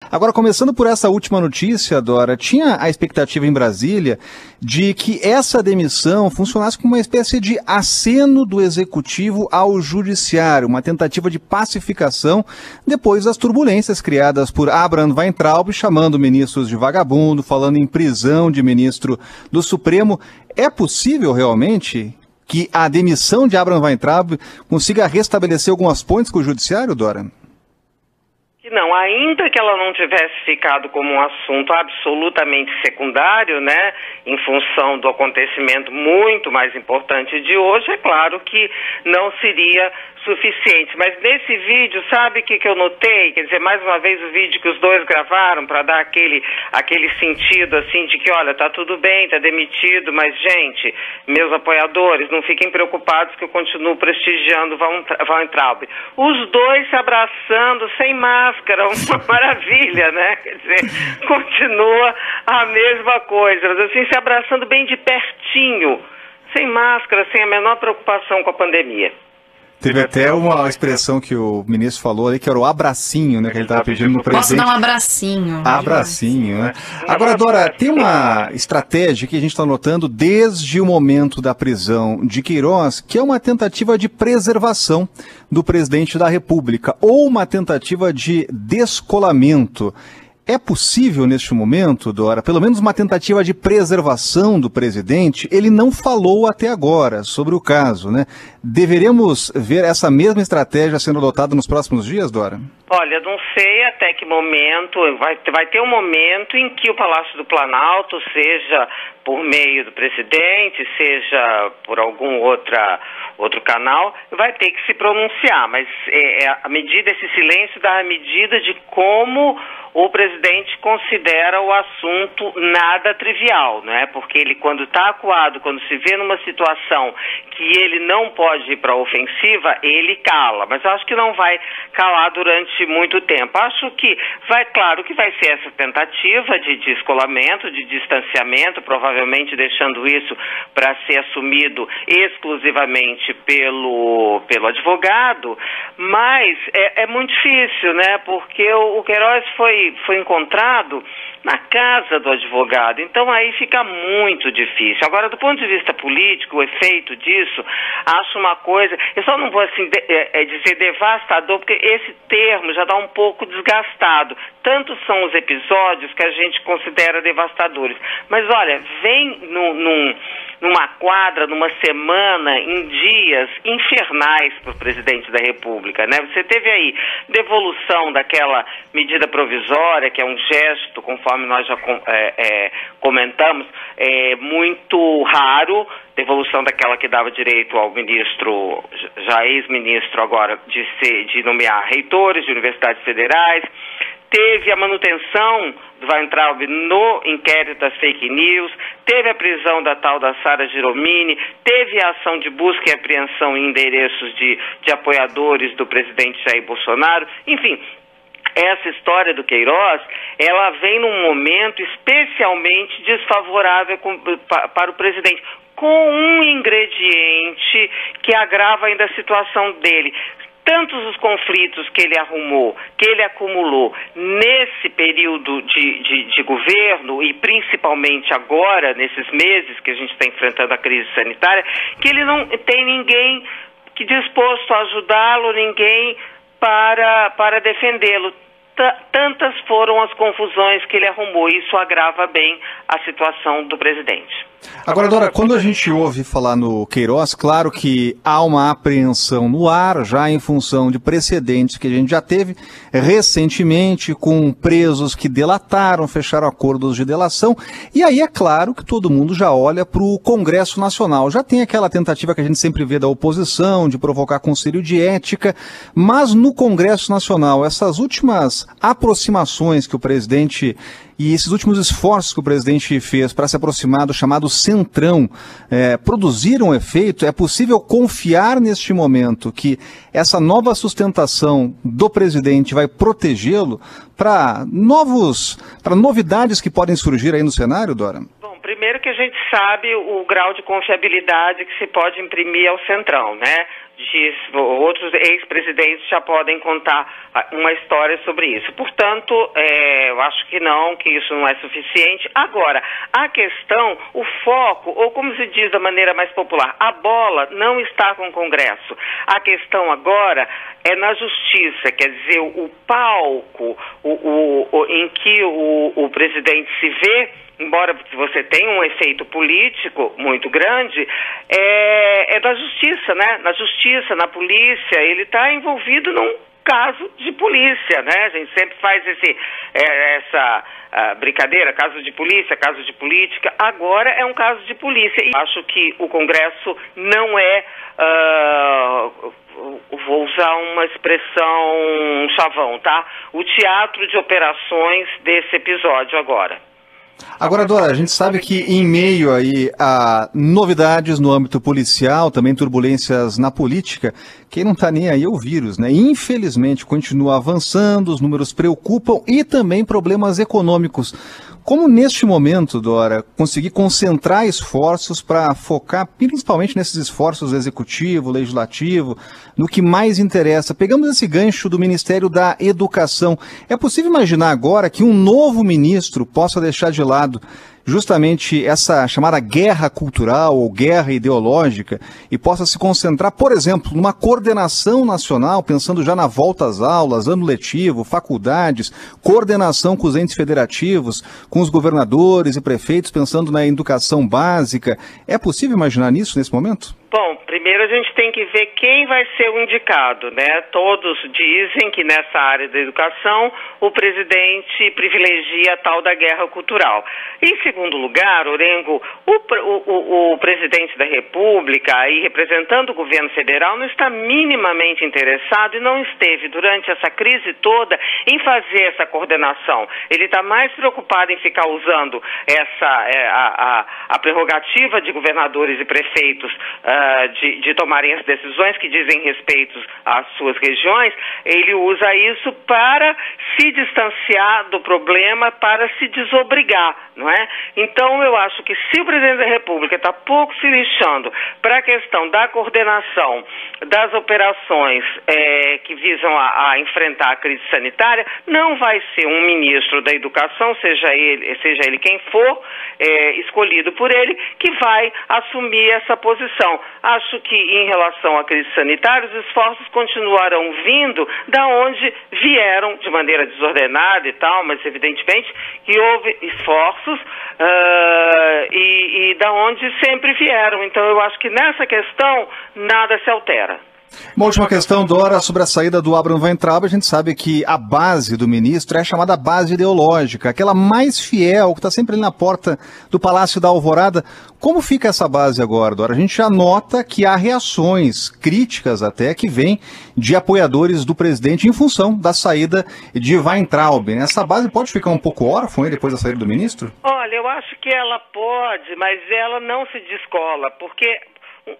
Agora, começando por essa última notícia, Dora, tinha a expectativa em Brasília de que essa demissão funcionasse como uma espécie de aceno do Executivo ao Judiciário, uma tentativa de pacificação depois das turbulências criadas por Abraham Weintraub, chamando ministros de vagabundo, falando em prisão de ministro do Supremo. É possível realmente que a demissão de Abraham Weintraub consiga restabelecer algumas pontes com o Judiciário, Dora? Não, ainda que ela não tivesse ficado como um assunto absolutamente secundário, né, em função do acontecimento muito mais importante de hoje, é claro que não seria suficiente. Mas nesse vídeo, sabe o que eu notei? Quer dizer, mais uma vez o vídeo que os dois gravaram para dar aquele sentido assim de que, olha, tá tudo bem, tá demitido, mas gente, meus apoiadores, não fiquem preocupados que eu continuo prestigiando Weintraub. Os dois se abraçando sem máscara, uma maravilha, né? Quer dizer, continua a mesma coisa, mas assim, se abraçando bem de pertinho, sem máscara, sem a menor preocupação com a pandemia. Teve até uma expressão que o ministro falou ali, que era o abracinho, né? Que ele estava pedindo no presidente. Posso dar um abracinho. Abracinho, né? Agora, Dora, tem uma estratégia que a gente está notando desde o momento da prisão de Queiroz, que é uma tentativa de preservação do presidente da República, ou uma tentativa de descolamento. É possível, neste momento, Dora, pelo menos uma tentativa de preservação do presidente? Ele não falou até agora sobre o caso, né? Deveremos ver essa mesma estratégia sendo adotada nos próximos dias, Dora? Olha, não sei até que momento, vai ter um momento em que o Palácio do Planalto, seja por meio do presidente, seja por algum outro canal, vai ter que se pronunciar, mas esse silêncio dá a medida de como o presidente considera o assunto nada trivial, não é? Porque ele, quando está acuado, quando se vê numa situação que ele não pode ir para a ofensiva, ele cala, mas eu acho que não vai calar durante muito tempo. Acho que claro que vai ser essa tentativa de descolamento, de distanciamento, provavelmente deixando isso para ser assumido exclusivamente pelo advogado, mas é muito difícil, né? Porque o Queiroz foi encontrado na casa do advogado, então aí fica muito difícil. Agora, do ponto de vista político, o efeito disso, acho uma coisa, eu só não vou assim dizer devastador, porque esse termo já dá um pouco desgastado. Tantos são os episódios que a gente considera devastadores. Mas olha, vem numa quadra, numa semana, em dias infernais para o presidente da República, né? Você teve aí devolução daquela medida provisória, que é um gesto, conforme nós já comentamos, muito raro, devolução daquela que dava direito ao ministro, já ex-ministro agora, de nomear reitores de universidades federais. Teve a manutenção do Weintraub no inquérito das fake news, teve a prisão da tal da Sara Giromini, teve a ação de busca e apreensão em endereços de apoiadores do presidente Jair Bolsonaro. Enfim, essa história do Queiroz, ela vem num momento especialmente desfavorável para o presidente, com um ingrediente que agrava ainda a situação dele. Tantos os conflitos que ele acumulou nesse período de governo e principalmente agora, nesses meses que a gente está enfrentando a crise sanitária, que ele não tem ninguém que disposto a ajudá-lo, ninguém para defendê-lo. Tantas foram as confusões que ele arrumou, e isso agrava bem a situação do presidente. Agora, Dora, quando a gente ouve falar no Queiroz, claro que há uma apreensão no ar, já em função de precedentes que a gente já teve recentemente com presos que delataram, fecharam acordos de delação, e aí é claro que todo mundo já olha para o Congresso Nacional. Já tem aquela tentativa que a gente sempre vê da oposição, de provocar conselho de ética, mas no Congresso Nacional, essas últimas aproximações que o presidente e esses últimos esforços que o presidente fez para se aproximar do chamado Centrão produziram efeito? É possível confiar neste momento que essa nova sustentação do presidente vai protegê-lo para novidades que podem surgir aí no cenário, Dora? Bom, primeiro que a gente sabe o grau de confiabilidade que se pode imprimir ao Centrão, né? outros ex-presidentes já podem contar uma história sobre isso. Portanto, eu acho que isso não é suficiente. Agora, a questão, o foco, ou como se diz da maneira mais popular, a bola não está com o Congresso. A questão agora é na Justiça, quer dizer, o palco em que o presidente se vê, embora você tenha um efeito político muito grande, é da Justiça, né? Na Justiça, na polícia, ele está envolvido num caso de polícia, né? A gente sempre faz essa brincadeira, caso de polícia, caso de política. Agora é um caso de polícia. E acho que o Congresso não é... vou usar uma expressão chavão, tá? O teatro de operações desse episódio agora. Agora, Dora, a gente sabe que em meio aí a novidades no âmbito policial, também turbulências na política, quem não está nem aí é o vírus, né? Infelizmente continua avançando, os números preocupam e também problemas econômicos. Como neste momento, Dora, conseguir concentrar esforços para focar principalmente nesses esforços executivo, legislativo, no que mais interessa? Pegamos esse gancho do Ministério da Educação. É possível imaginar agora que um novo ministro possa deixar de lado justamente essa chamada guerra cultural ou guerra ideológica e possa se concentrar, por exemplo, numa coordenação nacional, pensando já na volta às aulas, ano letivo, faculdades, coordenação com os entes federativos, com os governadores e prefeitos, pensando na educação básica. É possível imaginar nisso nesse momento? Bom, primeiro a gente tem que ver quem vai ser o indicado, né? Todos dizem que nessa área da educação o presidente privilegia a tal da guerra cultural. Em segundo lugar, Orengo, o presidente da República, aí representando o governo federal, não está minimamente interessado e não esteve durante essa crise toda em fazer essa coordenação. Ele está mais preocupado em ficar usando a prerrogativa de governadores e prefeitos de tomarem as decisões que dizem respeito às suas regiões. Ele usa isso para se distanciar do problema, para se desobrigar, não é? Então, eu acho que se o presidente da República está pouco se lixando para a questão da coordenação das operações que visam a enfrentar a crise sanitária, não vai ser um ministro da Educação, seja ele quem for, escolhido por ele, que vai assumir essa posição. Acho que em relação à crise sanitária, os esforços continuarão vindo da onde vieram de maneira desordenada e tal, mas evidentemente que houve esforços e da onde sempre vieram. Então eu acho que nessa questão nada se altera. Uma última questão, Dora, sobre a saída do Abraham Weintraub. A gente sabe que a base do ministro é a chamada base ideológica, aquela mais fiel, que está sempre ali na porta do Palácio da Alvorada. Como fica essa base agora, Dora? A gente já nota que há reações críticas até que vêm de apoiadores do presidente em função da saída de Weintraub. Essa base pode ficar um pouco órfã depois da saída do ministro? Olha, eu acho que ela pode, mas ela não se descola, porque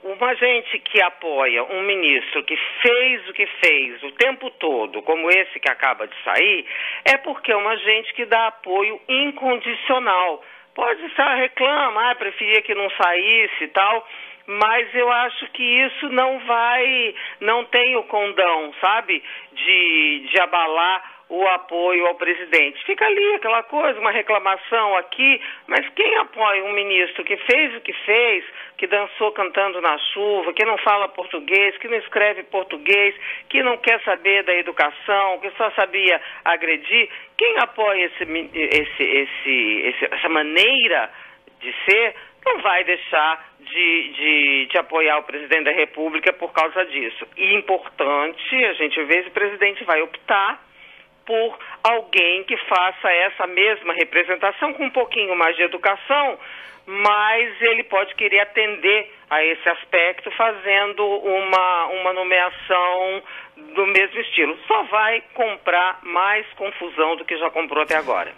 uma gente que apoia um ministro que fez o que fez o tempo todo, como esse que acaba de sair, é porque é uma gente que dá apoio incondicional. Pode estar reclamar, preferia que não saísse e tal, mas eu acho que isso não tem o condão, sabe, de abalar o apoio ao presidente. Fica ali aquela coisa, uma reclamação aqui, mas quem apoia um ministro que fez o que fez, que dançou cantando na chuva, que não fala português, que não escreve português, que não quer saber da educação, que só sabia agredir, quem apoia essa maneira de ser, não vai deixar de apoiar o presidente da República por causa disso. E importante a gente ver se o presidente vai optar por alguém que faça essa mesma representação com um pouquinho mais de educação, mas ele pode querer atender a esse aspecto fazendo uma nomeação do mesmo estilo. Só vai comprar mais confusão do que já comprou até agora.